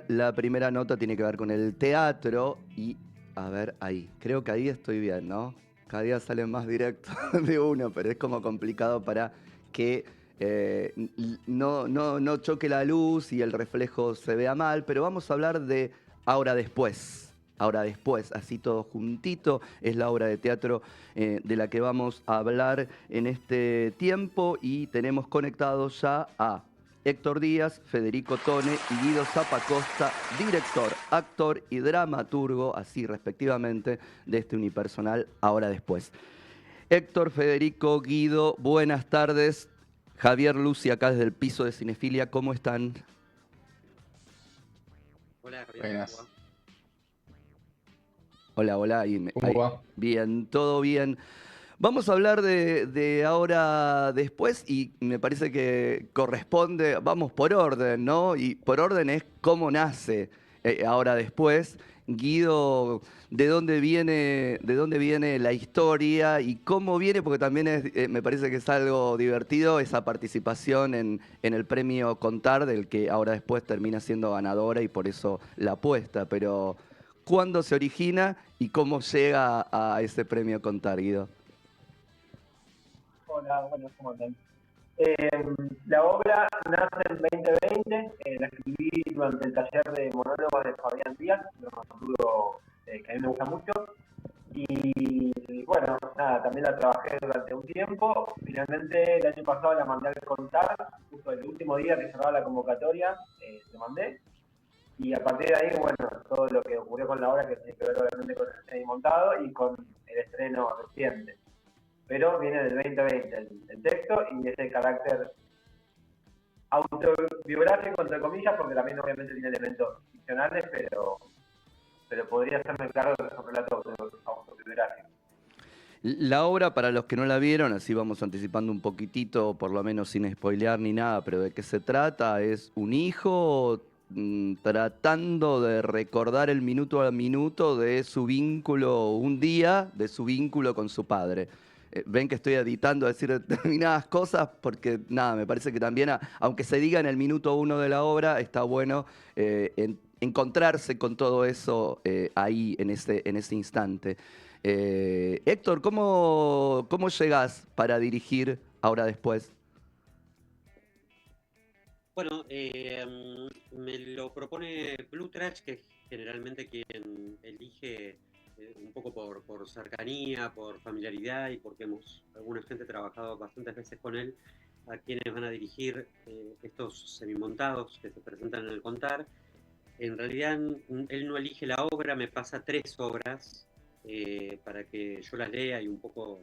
La primera nota tiene que ver con el teatro y, a ver, ahí. Creo que ahí estoy bien, ¿no? Cada día sale más directo de uno, pero es como complicado para que no choque la luz y el reflejo se vea mal, pero vamos a hablar de Ahora Después. Ahora Después, así todo juntito, es la obra de teatro de la que vamos a hablar en este tiempo y tenemos conectados ya a Héctor Díaz, Federico Tone y Guido Zappacosta, director, actor y dramaturgo, así respectivamente, de este unipersonal Ahora Después. Héctor, Federico, Guido, buenas tardes. Javier Lucy, acá desde el piso de Cinefilia, ¿cómo están? Hola Javier, ¿cómo va? Buenas. Hola, hola. ¿Cómo va? Bien, todo bien. Vamos a hablar de ahora después y me parece que corresponde, vamos por orden, ¿no? Y por orden es cómo nace ahora después. Guido, de dónde viene la historia y cómo viene? Porque también me parece que es algo divertido esa participación en el premio Contar, del que ahora después termina siendo ganadora y por eso la apuesta. Pero, ¿cuándo se origina y cómo llega a ese premio Contar, Guido? Hola, bueno, ¿cómo andan? Eh, la obra nace en 2020, la escribí durante el taller de monólogos de Fabián Díaz, un dramaturgo que a mí me gusta mucho. Y bueno, nada, también la trabajé durante un tiempo. Finalmente, el año pasado la mandé al Contar, justo el último día que cerraba la convocatoria, se mandé. Y a partir de ahí, bueno, todo lo que ocurrió con la obra, que tiene que ver obviamente con el estreno montado y con el estreno reciente, pero viene del 2020 el texto y ese carácter autobiográfico, entre comillas, porque también obviamente tiene elementos ficcionales, pero podría hacerme cargo de esos relatos autobiográficos. La obra, para los que no la vieron, así vamos anticipando un poquitito, por lo menos sin spoilear ni nada, pero de qué se trata, es un hijo tratando de recordar el minuto a minuto de su vínculo, un día de su vínculo con su padre. Ven que estoy editando a decir determinadas cosas porque, nada, me parece que también, aunque se diga en el minuto uno de la obra, está bueno encontrarse con todo eso ahí, en ese instante. Héctor, ¿cómo llegás para dirigir ahora después? Bueno, me lo propone Blue Trash, que es generalmente quien elige un poco por cercanía, por familiaridad y porque alguna gente trabajado bastantes veces con él, a quienes van a dirigir estos semimontados que se presentan en el Contar. En realidad él no elige la obra, me pasa 3 obras para que yo las lea y un poco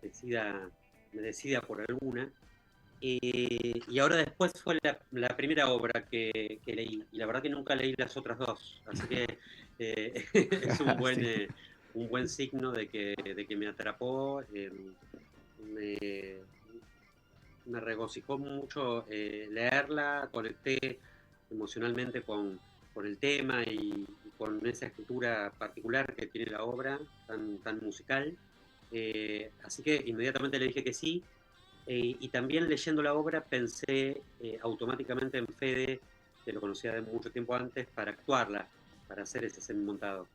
me decida por alguna. Y ahora después fue la primera obra que leí, y la verdad que nunca leí las otras dos, así que es Sí. un buen signo de que me atrapó, me, me regocijó mucho leerla, conecté emocionalmente con el tema y con esa escritura particular que tiene la obra, tan musical, así que inmediatamente le dije que sí. Y también leyendo la obra pensé automáticamente en Fede, que lo conocía de mucho tiempo antes, para actuarla, para hacer ese semimontado.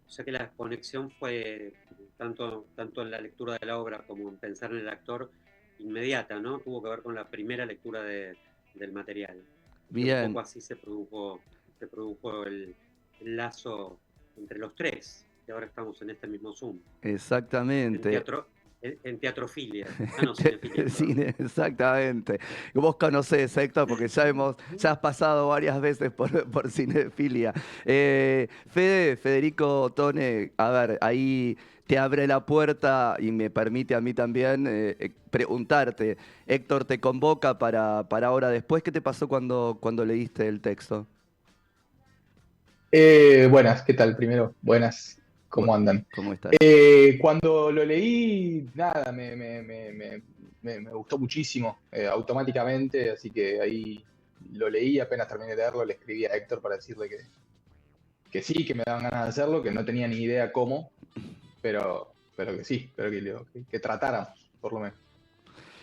O sea que la conexión fue tanto en la lectura de la obra como en pensar en el actor inmediata, ¿no? Tuvo que ver con la primera lectura del material. Y un Bien, poco así se produjo el lazo entre los tres, que ahora estamos en este mismo Zoom, en exactamente. teatro, en teatrofilia, no, cinefilia, perdón. Cine, exactamente. Vos conocés, Héctor, porque ya has pasado varias veces por cinefilia. Federico Tone, a ver, ahí te abre la puerta y me permite a mí también preguntarte. Héctor te convoca para ahora después. ¿Qué te pasó cuando leíste el texto? Buenas, ¿qué tal? Primero, buenas, ¿cómo andan? ¿Cómo estás? Cuando lo leí, nada, me gustó muchísimo automáticamente, así que ahí lo leí, apenas terminé de leerlo, le escribí a Héctor para decirle que sí, que me daban ganas de hacerlo, que no tenía ni idea cómo, pero que sí, pero que tratáramos, por lo menos.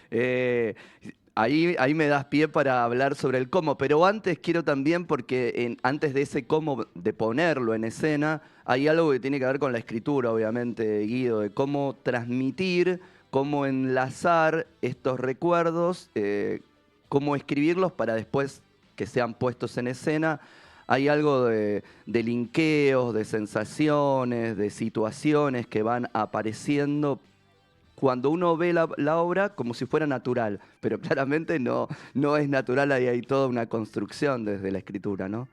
Eh, ahí me das pie para hablar sobre el cómo, pero antes quiero también, porque antes de ese cómo, de ponerlo en escena, hay algo que tiene que ver con la escritura, obviamente, Guido, de cómo transmitir, cómo enlazar estos recuerdos, cómo escribirlos para después que sean puestos en escena. Hay algo de linkeos, de sensaciones, de situaciones que van apareciendo cuando uno ve la obra como si fuera natural, pero claramente no es natural, ahí hay toda una construcción desde la escritura, ¿no?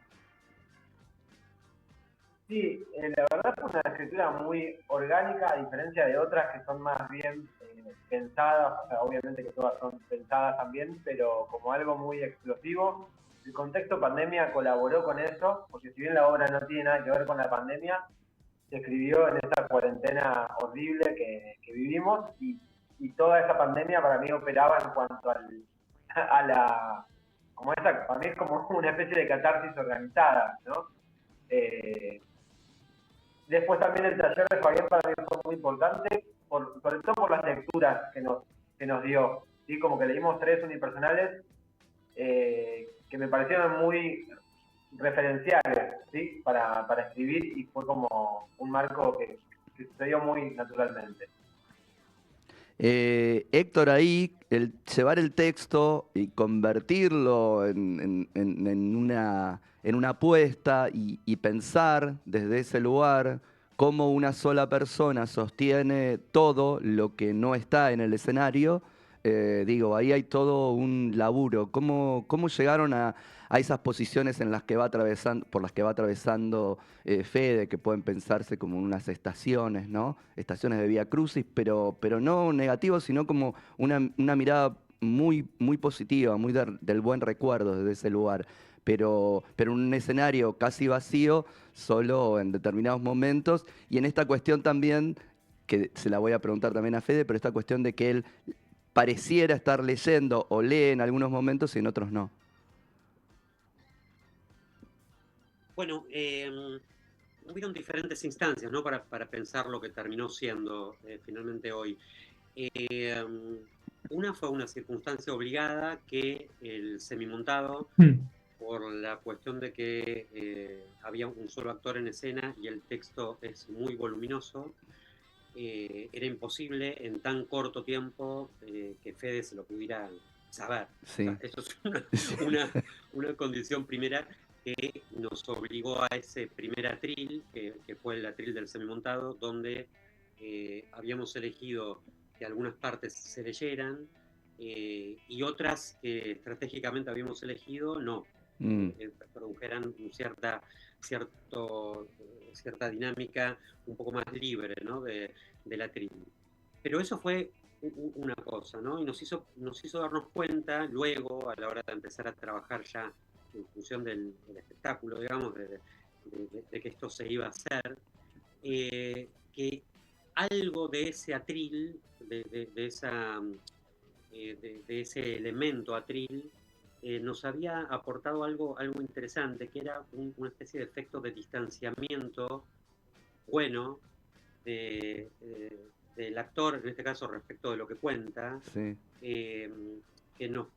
Sí, la verdad fue una escritura muy orgánica, a diferencia de otras que son más bien pensadas, o sea, obviamente que todas son pensadas también, pero como algo muy explosivo. El contexto pandemia colaboró con eso, porque si bien la obra no tiene nada que ver con la pandemia, se escribió en esta cuarentena horrible que vivimos y toda esa pandemia para mí operaba en cuanto a la... Como esa, para mí es como una especie de catarsis organizada, ¿no? Eh, Después también el taller de Fabián para mí fue muy importante, sobre todo por las lecturas que nos dio. ¿Sí? Como que leímos 3 unipersonales que me parecieron muy referenciales, ¿sí? Para escribir y fue como un marco que sucedió muy naturalmente. Héctor, ahí, el llevar el texto y convertirlo en una apuesta y pensar desde ese lugar cómo una sola persona sostiene todo lo que no está en el escenario, digo, ahí hay todo un laburo. ¿Cómo llegaron a esas posiciones en las que va atravesando, por las que va atravesando Fede, que pueden pensarse como unas estaciones, ¿no? Estaciones de Vía Crucis, pero no negativos, sino como una mirada muy positiva, del buen recuerdo desde ese lugar. Pero un escenario casi vacío, solo en determinados momentos, y en esta cuestión también, que se la voy a preguntar también a Fede, pero esta cuestión de que él pareciera estar leyendo o lee en algunos momentos y en otros no. Bueno, hubieron diferentes instancias, ¿no? Para pensar lo que terminó siendo finalmente hoy. Eh, una fue una circunstancia obligada que el semimontado, por la cuestión de que había un solo actor en escena y el texto es muy voluminoso, era imposible en tan corto tiempo que Fede se lo pudiera saber. Sí. O sea, eso es una condición primera que nos obligó a ese primer atril, que fue el atril del semimontado, donde habíamos elegido que algunas partes se leyeran y otras que estratégicamente habíamos elegido no, produjeran cierta dinámica un poco más libre, ¿no? del atril. Pero eso fue una cosa, ¿no? Y nos hizo darnos cuenta luego, a la hora de empezar a trabajar ya en función del espectáculo, digamos, de que esto se iba a hacer, que algo de ese atril, de ese elemento atril, nos había aportado algo interesante, que era una especie de efecto de distanciamiento bueno del actor, en este caso respecto de lo que cuenta, Sí. Que nos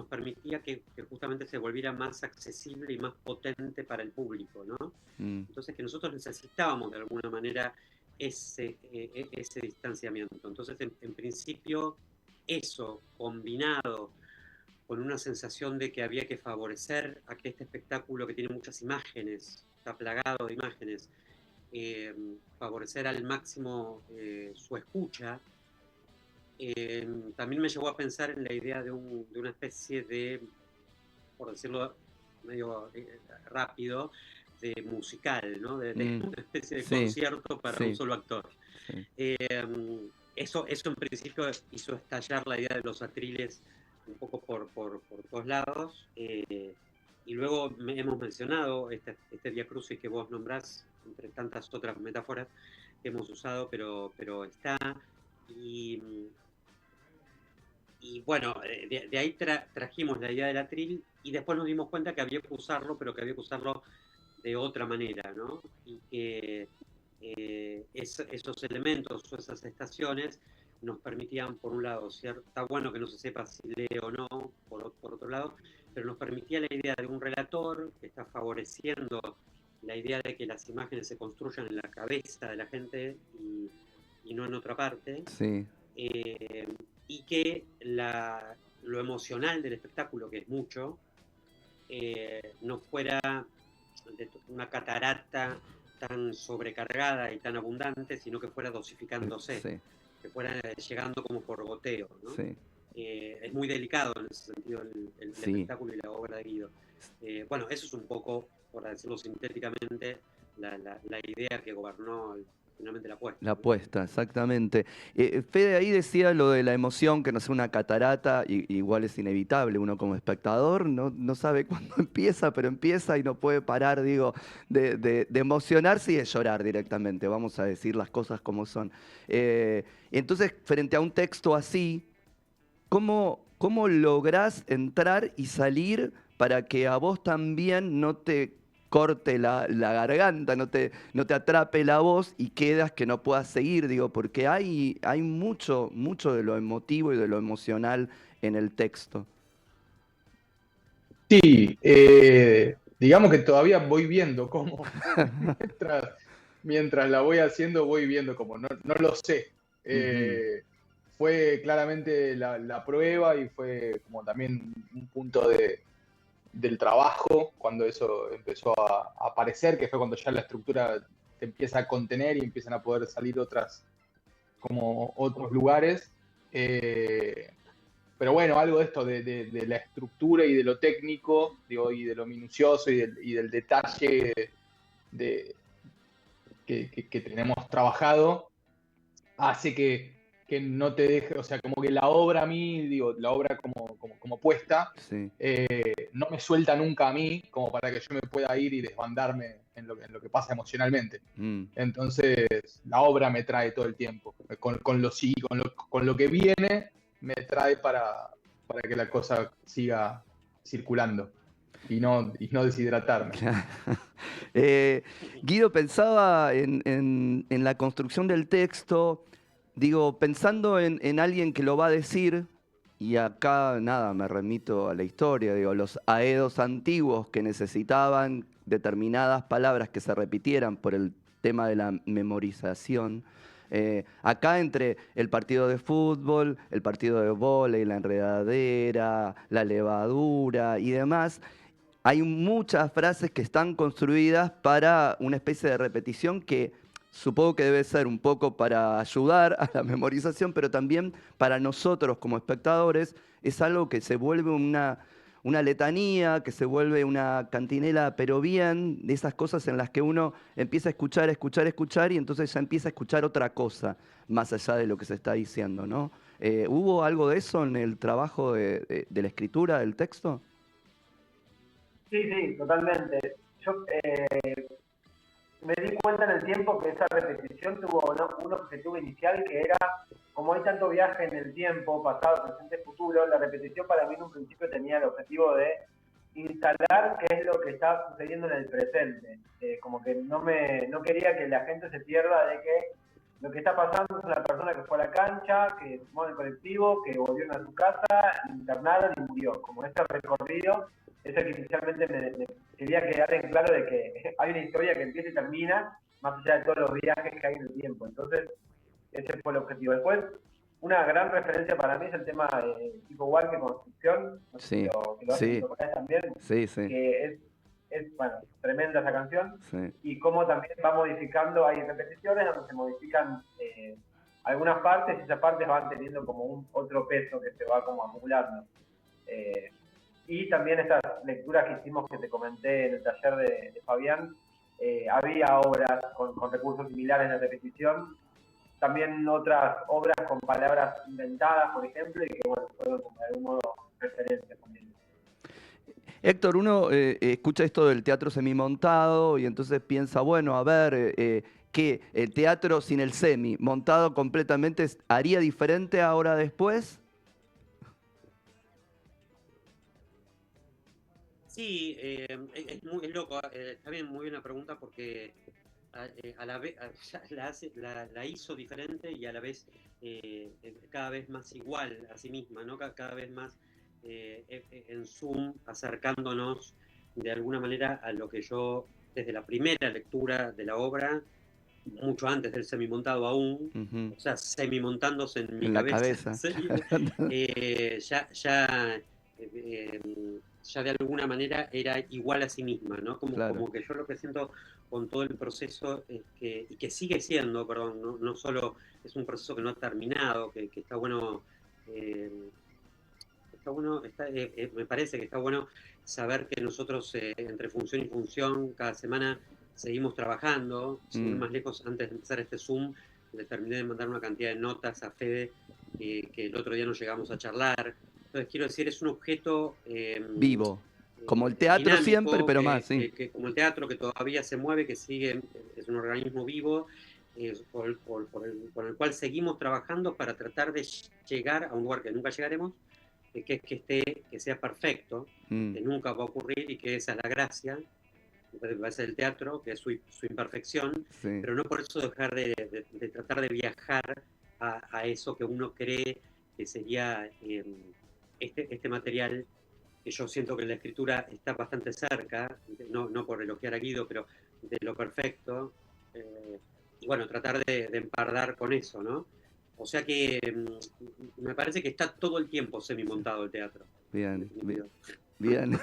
permitía que justamente se volviera más accesible y más potente para el público, ¿no? Entonces que nosotros necesitábamos de alguna manera ese distanciamiento. Entonces, en principio, eso combinado con una sensación de que había que favorecer a que este espectáculo, que tiene muchas imágenes, está plagado de imágenes, favorecer al máximo su escucha, también me llevó a pensar en la idea de una especie de, por decirlo medio rápido, de musical, ¿no? De una especie de concierto para un solo actor. Sí. Eso en principio hizo estallar la idea de los atriles un poco por todos lados. Y luego hemos mencionado este Vía Crucis que vos nombrás, entre tantas otras metáforas que hemos usado, pero está. Y bueno, de ahí trajimos la idea del atril y después nos dimos cuenta que había que usarlo, pero que había que usarlo de otra manera, ¿no? Y que esos elementos o esas estaciones nos permitían, por un lado, está bueno que no se sepa si lee o no, por otro lado, pero nos permitía la idea de un relator que está favoreciendo la idea de que las imágenes se construyan en la cabeza de la gente y no en otra parte, Sí, y que lo emocional del espectáculo, que es mucho, no fuera una catarata tan sobrecargada y tan abundante, sino que fuera dosificándose, sí, que fuera llegando como por goteo, ¿no? sí, Es muy delicado en ese sentido el sí. espectáculo y la obra de Guido. Bueno, eso es un poco, por decirlo sintéticamente, la idea que gobernó finalmente la apuesta, La ¿no? apuesta, exactamente. Fede ahí decía lo de la emoción, que no sea una catarata, igual es inevitable. Uno como espectador no sabe cuándo empieza, pero empieza y no puede parar, digo, de emocionarse y de llorar directamente. Vamos a decir las cosas como son. Entonces, frente a un texto así, ¿cómo lográs entrar y salir para que a vos también no te corte la garganta, no te atrape la voz y quedas que no puedas seguir? Digo, porque hay mucho de lo emotivo y de lo emocional en el texto. Sí, digamos que todavía voy viendo cómo, mientras, mientras la voy haciendo, voy viendo cómo, no lo sé. Ujú. Fue claramente la prueba y fue como también un punto del trabajo cuando eso empezó a aparecer, que fue cuando ya la estructura se empieza a contener y empiezan a poder salir como otros lugares. Pero bueno, algo de esto, de la estructura y de lo técnico, digo, y de lo minucioso y del detalle de, que tenemos trabajado, hace que no te deje, o sea, como que la obra a mí, digo, la obra como puesta, Sí. no me suelta nunca a mí, como para que yo me pueda ir y desbandarme en lo que pasa emocionalmente. Mm. Entonces, la obra me trae todo el tiempo, con lo que viene, me trae para que la cosa siga circulando y no deshidratarme. Eh, Guido, pensaba en la construcción del texto, digo, pensando en alguien que lo va a decir, y acá nada, me remito a la historia, digo, los aedos antiguos que necesitaban determinadas palabras que se repitieran por el tema de la memorización. Acá entre el partido de fútbol, el partido de vóley, la enredadera, la levadura y demás, hay muchas frases que están construidas para una especie de repetición que supongo que debe ser un poco para ayudar a la memorización, pero también para nosotros como espectadores es algo que se vuelve una letanía, que se vuelve una cantinela, pero bien, de esas cosas en las que uno empieza a escuchar, escuchar, escuchar y entonces ya empieza a escuchar otra cosa más allá de lo que se está diciendo, ¿no? ¿Hubo algo de eso en el trabajo de la escritura del texto? Sí, sí, totalmente. Yo me di cuenta en el tiempo que esa repetición tuvo un objetivo inicial que era, como hay tanto viaje en el tiempo, pasado, presente, futuro, la repetición para mí en un principio tenía el objetivo de instalar qué es lo que está sucediendo en el presente. Como que no quería que la gente se pierda de que lo que está pasando es una persona que fue a la cancha, que tomó el colectivo, que volvió a su casa, internaron y murió. Como este recorrido es el que inicialmente me quería quedar en claro de que hay una historia que empieza y termina, más allá de todos los viajes que hay en el tiempo. Entonces, ese fue el objetivo. Después, una gran referencia para mí es el tema de tipo Walker Construcción, no sé Sí, si lo hacen en sí, otro país también, sí, sí, que bueno, tremenda esa canción, sí. y cómo también va modificando, hay repeticiones donde se modifican algunas partes y esas partes van teniendo como otro peso que se va como acumulando. Eh, y también estas lecturas que hicimos que te comenté en el taller de Fabián, había obras con recursos similares de repetición, también otras obras con palabras inventadas, por ejemplo, y que bueno, fueron como de algún modo referencias también. Héctor, uno escucha esto del teatro semimontado y entonces piensa, bueno, a ver, ¿qué? ¿El teatro sin el semi, montado completamente, haría diferente ahora después? Sí, es loco, está bien, muy bien la pregunta porque a la vez la hizo diferente y a la vez cada vez más igual a sí misma, ¿no? Cada vez más en Zoom, acercándonos de alguna manera a lo que yo, desde la primera lectura de la obra, mucho antes del semimontado aún, Ujú. o sea, semimontándose en mi En la cabeza, cabeza. ya de alguna manera era igual a sí misma, ¿no? Claro. Como que yo lo que siento con todo el proceso es que, y que sigue siendo, perdón, no solo es un proceso que no ha terminado, que está bueno, me parece que está bueno saber que nosotros entre función y función cada semana seguimos trabajando. Sin ir más lejos, antes de empezar este Zoom, le terminé de mandar una cantidad de notas a Fede que el otro día nos llegamos a charlar. Entonces, quiero decir, es un objeto Vivo. Como el teatro dinámico, siempre, pero más, sí. que como el teatro, que todavía se mueve, que sigue, es un organismo vivo, por el cual seguimos trabajando para tratar de llegar a un lugar que nunca llegaremos, que es que sea perfecto, que nunca va a ocurrir y que esa es la gracia, va a ser el teatro, que es su imperfección, Sí. pero no por eso dejar de tratar de viajar a eso que uno cree que sería este material, que yo siento que en la escritura está bastante cerca, no por elogiar a Guido, pero de lo perfecto, y bueno, tratar de empardar con eso, ¿no? O sea que me parece que está todo el tiempo semimontado el teatro. Bien, bien.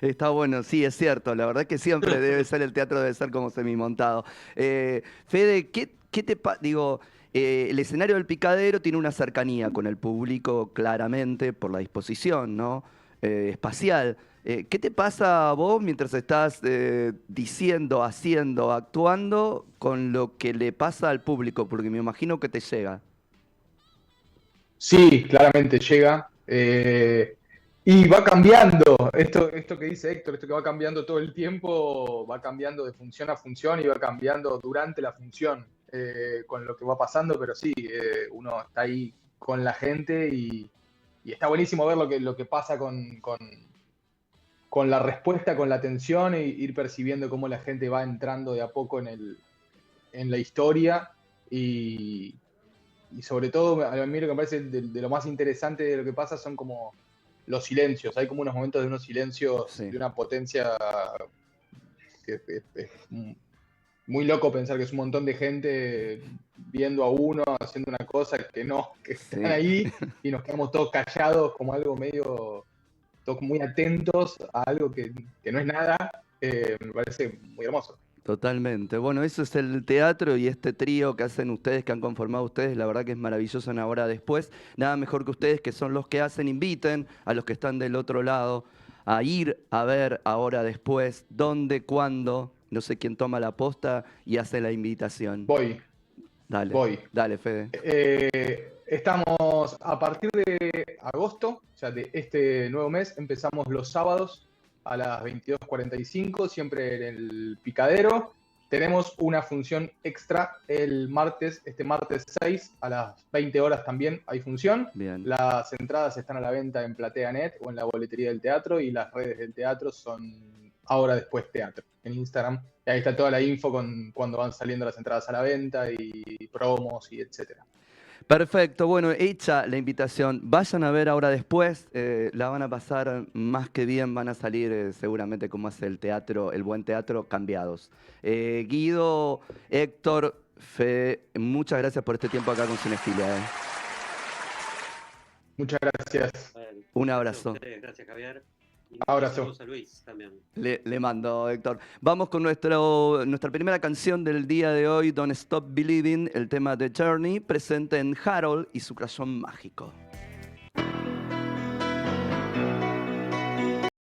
Está bueno, sí, es cierto. La verdad que siempre debe ser el teatro, debe ser como semimontado. Fede, ¿qué te pasa? Digo, el escenario del Picadero tiene una cercanía con el público claramente por la disposición, ¿no? Espacial. ¿Qué te pasa a vos mientras estás diciendo, haciendo, actuando con lo que le pasa al público? Porque me imagino que te llega. Sí, claramente llega. Y va cambiando. Esto que dice Héctor, esto que va cambiando todo el tiempo, va cambiando de función a función y va cambiando durante la función con lo que va pasando, pero sí, uno está ahí con la gente y está buenísimo ver lo que pasa con la respuesta, con la atención e ir percibiendo cómo la gente va entrando de a poco en la historia y sobre todo a mí lo que me parece de lo más interesante de lo que pasa son como los silencios. Hay como unos momentos de unos silencios Sí. de una potencia que es muy loco pensar que es un montón de gente viendo a uno haciendo una cosa que están Sí. ahí y nos quedamos todos callados como algo medio, todos muy atentos a algo que no es nada. Me parece muy hermoso. Totalmente. Bueno, eso es el teatro y este trío que hacen ustedes, que han conformado ustedes, la verdad que es maravilloso en Ahora Después. Nada mejor que ustedes, que son los que hacen, inviten a los que están del otro lado a ir a ver Ahora Después, dónde, cuándo, no sé quién toma la posta y hace la invitación. Voy. Dale, Fede. Estamos a partir de agosto, o sea, de este nuevo mes, empezamos los sábados a las 22:45, siempre en el Picadero. Tenemos una función extra el martes, este martes 6 a las 20 horas también hay función. Bien. Las entradas están a la venta en PlateaNet o en la boletería del teatro y las redes del teatro son Ahora Después Teatro en Instagram. Y ahí está toda la info con cuando van saliendo las entradas a la venta y promos y etcétera. Perfecto, bueno, hecha la invitación, vayan a ver Ahora Después, la van a pasar más que bien, van a salir seguramente como hace el teatro, el buen teatro, cambiados. Guido, Héctor, Fede, muchas gracias por este tiempo acá con Cinefilia. Muchas gracias. Bueno, un abrazo. Gracias, Javier. Y abrazo. Saludos a Luis también. Le mando, Héctor. Vamos con nuestra primera canción del día de hoy, Don't Stop Believing, el tema de Journey, presente en Harold y su corazón mágico.